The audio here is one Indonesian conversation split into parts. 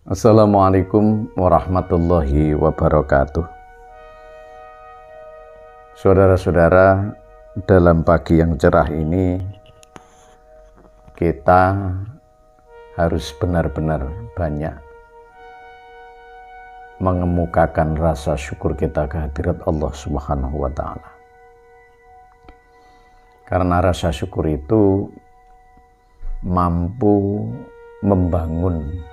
Assalamualaikum warahmatullahi wabarakatuh. Saudara-saudara, dalam pagi yang cerah ini kita harus benar-benar banyak mengemukakan rasa syukur kita kehadirat Allah Subhanahu wa Ta'ala. Karena rasa syukur itu mampu membangun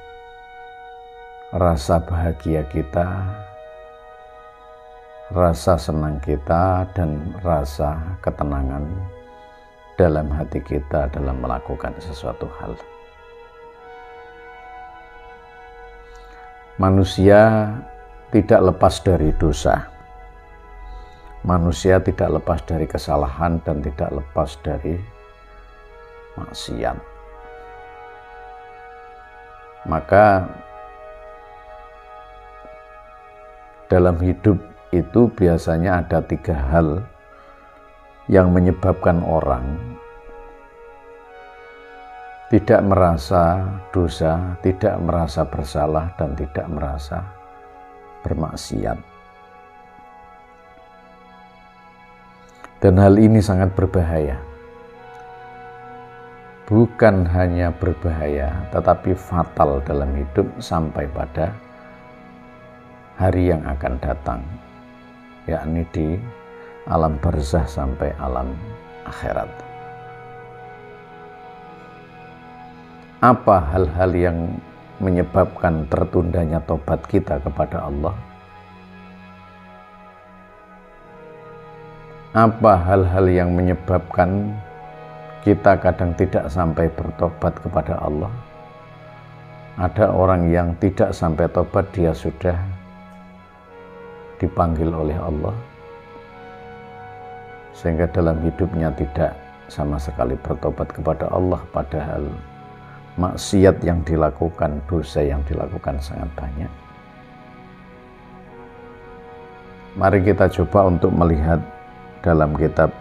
rasa bahagia kita, rasa senang kita, dan rasa ketenangan dalam hati kita dalam melakukan sesuatu hal. Manusia tidak lepas dari dosa. Manusia tidak lepas dari kesalahan dan tidak lepas dari maksiat. Maka dalam hidup itu biasanya ada 3 hal yang menyebabkan orang tidak merasa dosa, tidak merasa bersalah, dan tidak merasa bermaksiat. Dan hal ini sangat berbahaya. Bukan hanya berbahaya, tetapi fatal dalam hidup sampai pada hari yang akan datang, yakni di alam barzah sampai alam akhirat. Apa hal-hal yang menyebabkan tertundanya tobat kita kepada Allah? Apa hal-hal yang menyebabkan kita kadang tidak sampai bertobat kepada Allah? Ada orang yang tidak sampai tobat, dia sudah dipanggil oleh Allah, sehingga dalam hidupnya tidak sama sekali bertobat kepada Allah, padahal maksiat yang dilakukan, dosa yang dilakukan sangat banyak. Mari kita coba untuk melihat dalam kitab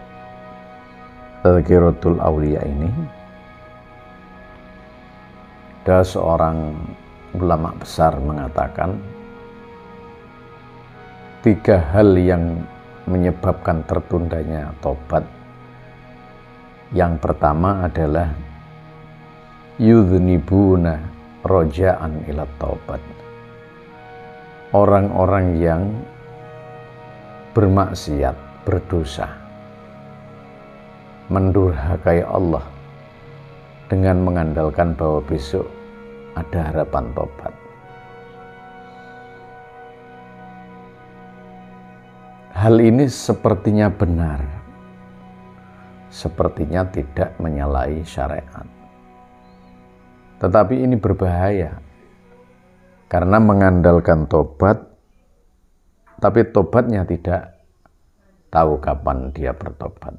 Tazkiratul Auliya ini. Ada seorang ulama besar mengatakan 3 hal yang menyebabkan tertundanya tobat. Yang pertama adalah yudhnibuna roja'an ila taubat. Orang-orang yang bermaksiat, berdosa, mendurhakai Allah dengan mengandalkan bahwa besok ada harapan tobat. Hal ini sepertinya benar, sepertinya tidak menyalahi syariat. Tetapi ini berbahaya, karena mengandalkan tobat, tapi tobatnya tidak tahu kapan dia bertobat.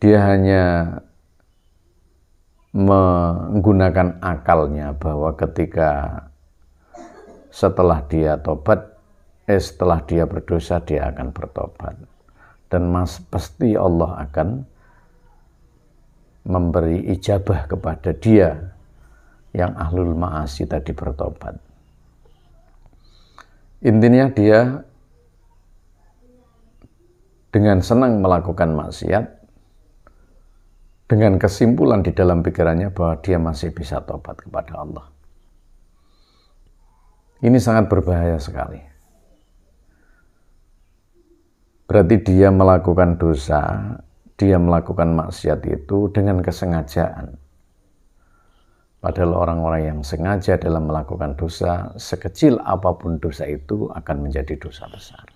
Dia hanya menggunakan akalnya bahwa ketika setelah dia tobat, setelah dia berdosa, dia akan bertobat. Dan pasti Allah akan memberi ijabah kepada dia yang ahlul ma'asi tadi bertobat. Intinya dia dengan senang melakukan maksiat, dengan kesimpulan di dalam pikirannya bahwa dia masih bisa tobat kepada Allah. Ini sangat berbahaya sekali. Berarti dia melakukan dosa, dia melakukan maksiat itu dengan kesengajaan. Padahal orang-orang yang sengaja dalam melakukan dosa, sekecil apapun dosa itu akan menjadi dosa besar.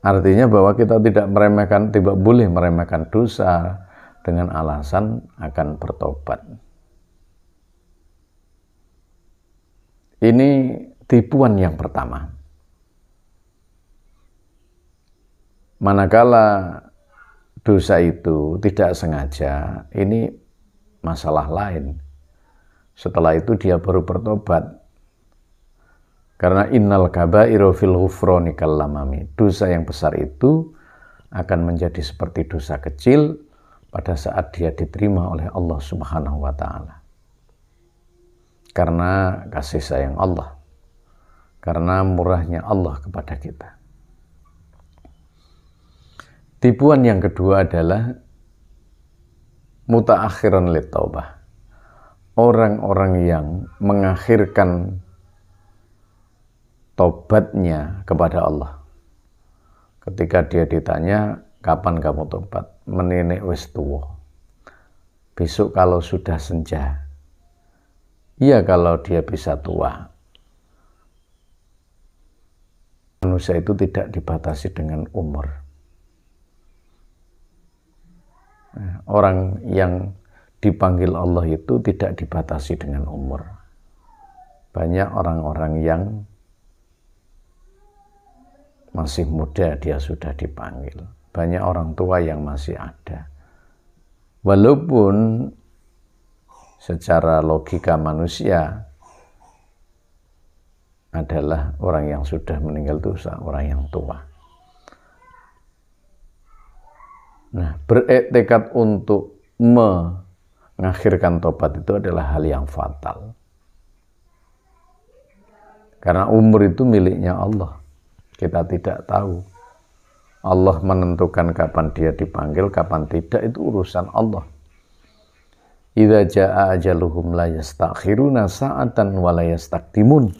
Artinya bahwa kita tidak boleh meremehkan dosa dengan alasan akan bertobat. Ini tipuan yang pertama. Manakala dosa itu tidak sengaja, ini masalah lain. Setelah itu dia baru bertobat. Karena innal kaba'ira fil ghufrani kallamami. Dosa yang besar itu akan menjadi seperti dosa kecil pada saat dia diterima oleh Allah Subhanahu wa Ta'ala. karena kasih sayang Allah, karena murahnya Allah kepada kita. Tipuan yang kedua adalah mutaakhiran litaubah. Orang-orang yang mengakhirkan tobatnya kepada Allah. Ketika dia ditanya, kapan kamu tobat? Menenek wis tuwa. Besok kalau sudah senja. Iya, kalau dia bisa tua. Manusia itu tidak dibatasi dengan umur. Orang yang dipanggil Allah itu tidak dibatasi dengan umur. Banyak orang-orang yang masih muda dia sudah dipanggil. Banyak orang tua yang masih ada. Walaupun secara logika manusia adalah orang yang sudah meninggal itu orang yang tua. Nah, beriktikad untuk mengakhirkan tobat itu adalah hal yang fatal. Karena umur itu miliknya Allah. Kita tidak tahu. Allah menentukan kapan dia dipanggil, kapan tidak, itu urusan Allah. Idza jaa ajaluhum la yastakhiruna sa'atan wa la yastaqdimun.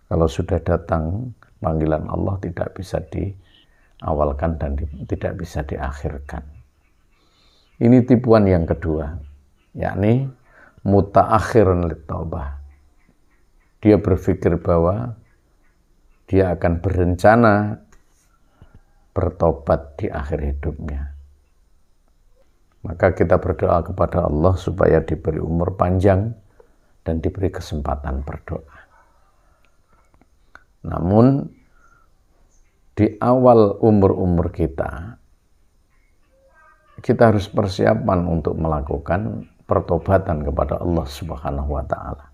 Kalau sudah datang panggilan Allah tidak bisa diawalkan dan tidak bisa diakhirkan. Ini tipuan yang kedua, yakni mutaakhirun litaubah. Dia berpikir bahwa dia akan berencana bertobat di akhir hidupnya. Maka kita berdoa kepada Allah supaya diberi umur panjang dan diberi kesempatan berdoa. Namun di awal umur-umur kita harus persiapan untuk melakukan pertobatan kepada Allah Subhanahu wa Ta'ala.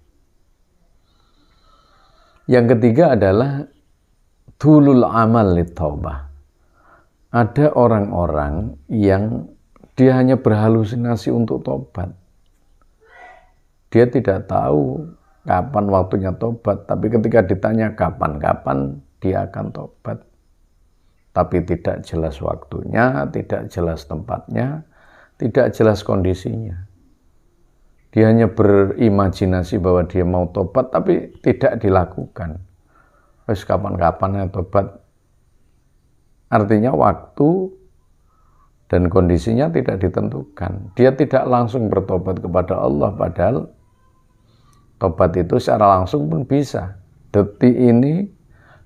Yang ketiga adalah tulul amal litaubah. Ada orang-orang yang dia hanya berhalusinasi untuk tobat. Dia tidak tahu kapan waktunya tobat, tapi ketika ditanya kapan dia akan tobat. Tapi tidak jelas waktunya, tidak jelas tempatnya, tidak jelas kondisinya. Dia hanya berimajinasi bahwa dia mau tobat, tapi tidak dilakukan. Wes kapan-kapan ya tobat. Artinya waktu dan kondisinya tidak ditentukan. Dia tidak langsung bertobat kepada Allah, padahal tobat itu secara langsung pun bisa. Detik ini,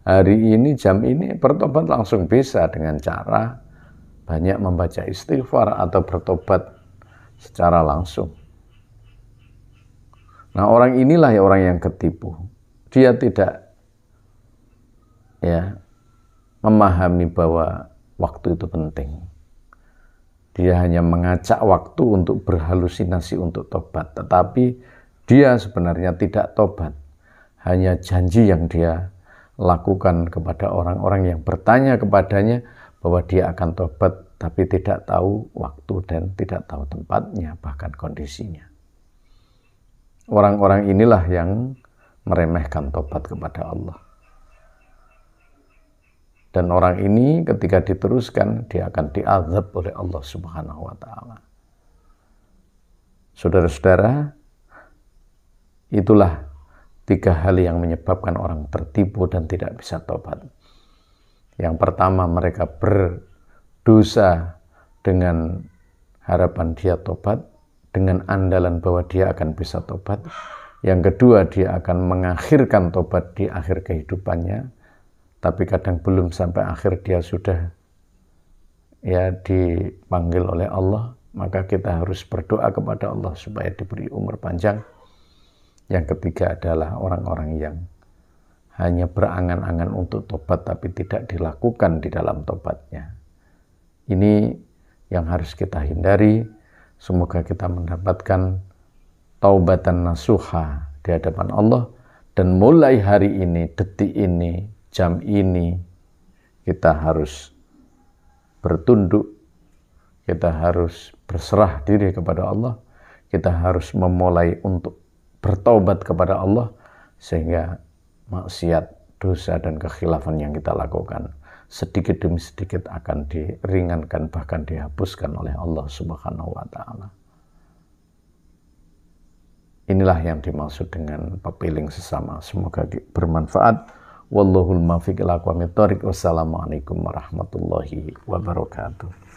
hari ini, jam ini bertobat langsung bisa dengan cara banyak membaca istighfar atau bertobat secara langsung. Nah, orang inilah ya orang yang ketipu. Dia tidak memahami bahwa waktu itu penting. Dia hanya mengacak waktu untuk berhalusinasi untuk tobat, tetapi dia sebenarnya tidak tobat. Hanya janji yang dia lakukan kepada orang-orang yang bertanya kepadanya bahwa dia akan tobat, tapi tidak tahu waktu dan tidak tahu tempatnya, bahkan kondisinya. Orang-orang inilah yang meremehkan tobat kepada Allah. Dan orang ini ketika diteruskan, dia akan diazab oleh Allah Subhanahu wa Ta'ala. Saudara-saudara, itulah 3 hal yang menyebabkan orang tertipu dan tidak bisa tobat. Yang pertama, mereka berdosa dengan harapan dia tobat, dengan andalan bahwa dia akan bisa tobat. Yang kedua, dia akan mengakhirkan tobat di akhir kehidupannya, tapi kadang belum sampai akhir dia sudah dipanggil oleh Allah. Maka kita harus berdoa kepada Allah supaya diberi umur panjang. Yang ketiga adalah orang-orang yang hanya berangan-angan untuk tobat tapi tidak dilakukan di dalam tobatnya. Ini yang harus kita hindari. Semoga kita mendapatkan taubatan nasuha di hadapan Allah, dan mulai hari ini, detik ini, jam ini, kita harus bertunduk, kita harus berserah diri kepada Allah, kita harus memulai untuk bertobat kepada Allah, sehingga maksiat, dosa, dan kekhilafan yang kita lakukan sedikit demi sedikit akan diringankan, bahkan dihapuskan oleh Allah Subhanahu wa Ta'ala. Inilah yang dimaksud dengan pepiling sesama. Semoga bermanfaat. Wallahul muwaffiq ila aqwamit thoriq. Wassalamualaikum warahmatullahi wabarakatuh.